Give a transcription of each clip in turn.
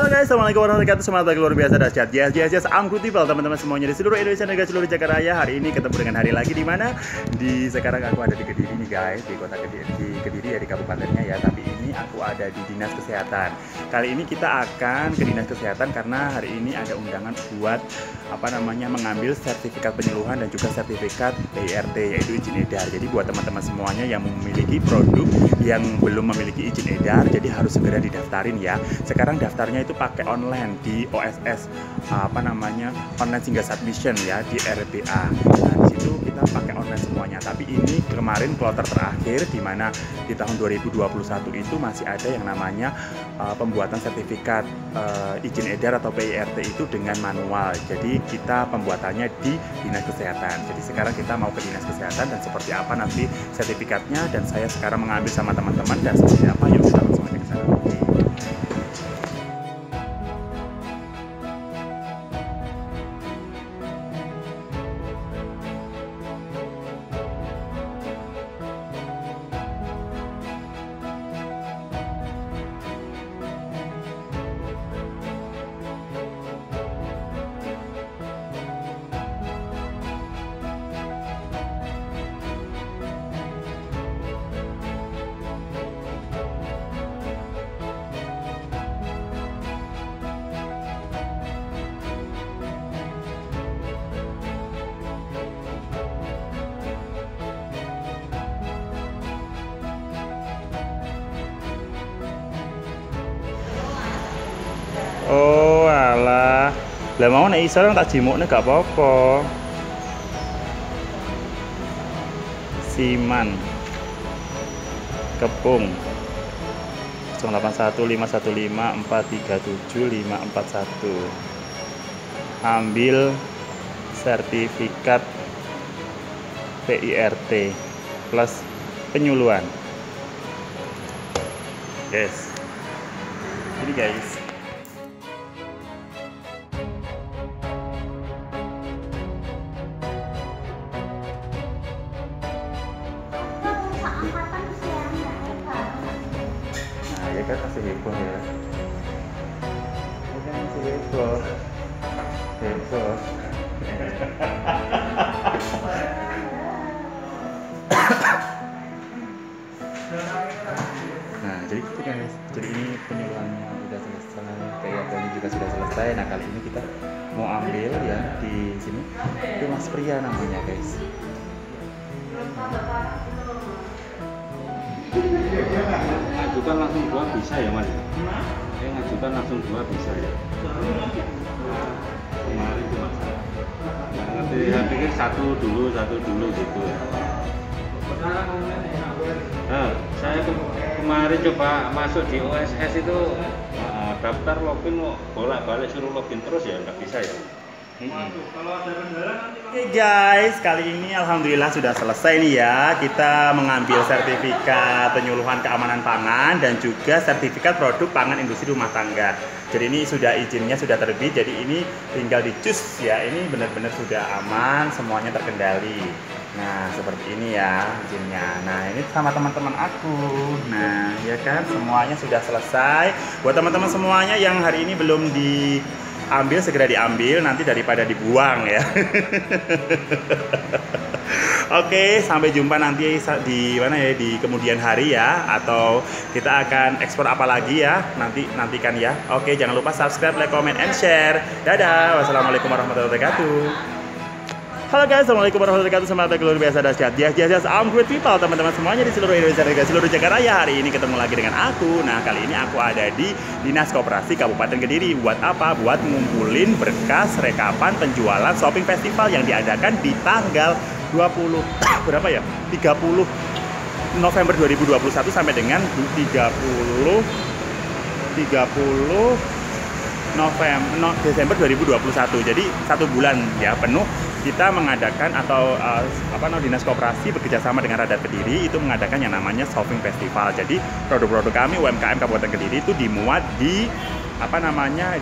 Halo guys, assalamualaikum warahmatullahi wabarakatuh. Semangat pagi luar biasa dahsyat. Yes, I'm good people, teman-teman semuanya di seluruh Indonesia dan juga seluruh Jakarta Raya. Hari ini ketemu dengan hari lagi di mana? Sekarang aku ada di Kediri nih guys, di kota Kediri, ya di kabupatennya ya. Tapi ini aku ada di Dinas Kesehatan. Kali ini kita akan ke Dinas Kesehatan karena hari ini ada undangan buat mengambil sertifikat penyuluhan dan juga sertifikat PIRT, yaitu izin edar. Jadi buat teman-teman semuanya yang memiliki produk yang belum memiliki izin edar, jadi harus segera didaftarin ya. Sekarang daftarnya itu pakai online di OSS online single submission ya, di RPA. Nah, di situ kita pakai online semuanya. Tapi ini kemarin kloter terakhir di mana di tahun 2021 itu masih ada yang namanya pembuatan sertifikat izin edar atau PIRT itu dengan manual. Jadi kita pembuatannya di Dinas Kesehatan. Jadi sekarang kita mau ke Dinas Kesehatan dan seperti apa nanti sertifikatnya, dan saya sekarang mengambil sama teman-teman dan seperti apa, yuk kita langsung aja ke sana. Oh alah, lah mau nek iso tak jimukne gak apa-apa. Siman Kepung 081515437541. Ambil sertifikat PIRT plus penyuluhan. Yes. Ini guys. Ya kan masih heboh ya. Ya kan masih heboh. Nah, jadi gitu guys. Jadi ini penyuluhannya udah selesai, PIRT-nya juga sudah selesai. Nah, kali ini kita mau ambil ya di sini. Itu Mas Pria namanya guys. Ngajukan langsung 2 bisa ya Mas? Ngajukan langsung 2 bisa ya? Kemarin cuma nggak ngerti, saya pikir satu dulu gitu ya. Nah, saya kemarin coba masuk di OSS itu daftar login bolak-balik suruh login terus ya, nggak bisa ya. Oke guys, kali ini alhamdulillah sudah selesai nih ya. Kita mengambil sertifikat penyuluhan keamanan pangan dan juga sertifikat produk pangan industri rumah tangga. Jadi ini sudah izinnya sudah terbit, jadi ini tinggal dicus ya. Ini benar-benar sudah aman, semuanya terkendali. Nah, seperti ini ya izinnya. Nah, ini sama teman-teman aku. Nah, ya kan semuanya sudah selesai. Buat teman-teman semuanya yang hari ini belum diambil, segera diambil, nanti daripada dibuang ya. Oke, sampai jumpa nanti di mana ya, di kemudian hari ya, atau kita akan ekspor apa lagi ya, nantikan ya. Oke, jangan lupa subscribe, like, comment, and share. Dadah, wassalamualaikum warahmatullahi wabarakatuh. Halo guys, assalamualaikum warahmatullahi wabarakatuh. Semangat pagi luar biasa dahsyat. Yes, I'm good people, teman-teman semuanya di seluruh Indonesia dan seluruh Jakarta Raya. Hari ini ketemu lagi dengan aku. Nah, kali ini aku ada di Dinas Koperasi Kabupaten Kediri. Buat apa? Buat ngumpulin berkas rekapan penjualan shopping festival yang diadakan di tanggal 20 berapa ya? 30 November 2021 sampai dengan 30 Desember 2021. Jadi 1 bulan ya penuh kita mengadakan atau Dinas Koperasi bekerjasama dengan Radar Kediri itu mengadakan yang namanya shopping festival. Jadi produk-produk kami UMKM Kabupaten Kediri itu dimuat di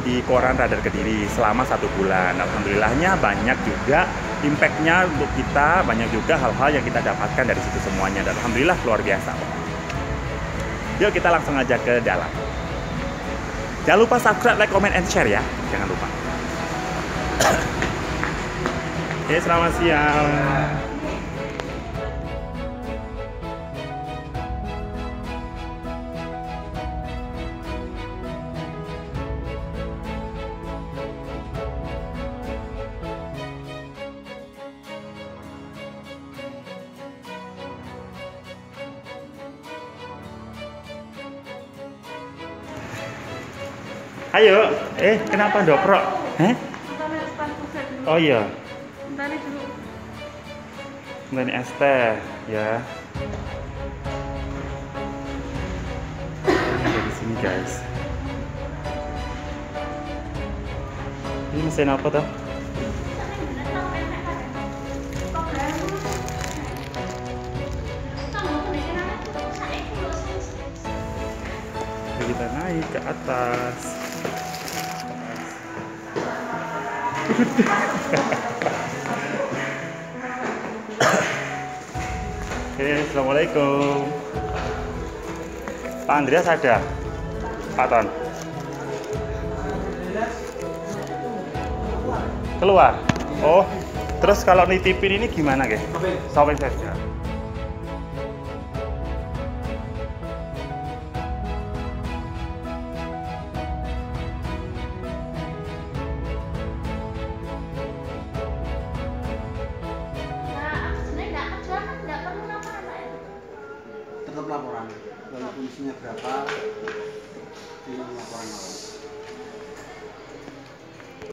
di koran Radar Kediri selama 1 bulan. Alhamdulillahnya banyak juga impact-nya untuk kita, banyak juga hal-hal yang kita dapatkan dari situ semuanya, dan alhamdulillah luar biasa. Yuk kita langsung aja ke dalam. Jangan lupa subscribe, like, comment, and share ya. Jangan lupa. Oke, selamat siang. Ayo, kenapa doprok? Oh iya. Bentar dulu. Ini es teh, ya. Ada di sini guys. Ini mesin apa tuh? Kita naik ke atas. Oke, assalamualaikum. Pak Andreas ada? Pak Ton? Keluar? Oh, terus kalau nitipin ini gimana guys? Shopping saja. Tetap laporan, walaupun isinya berapa, di laporan awal.